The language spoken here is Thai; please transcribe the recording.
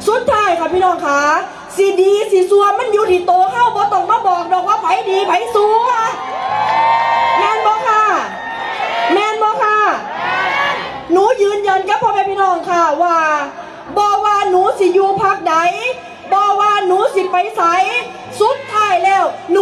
สุดท้ายค่ะพี่น้องค่ะสีดีสีซัวมันอยู่ที่โตเข้าบ่ต้องมาบอกดอกว่าไผดีไผซัวแมนบ่ค่ะแมนบ่ค่ะหนูยืนยันกับพ่อแม่พี่น้องค่ะว่าบ่ว่าหนูสิอยู่พักใดบ่ว่าหนูสิไปไสสุดท้ายแล้วหนู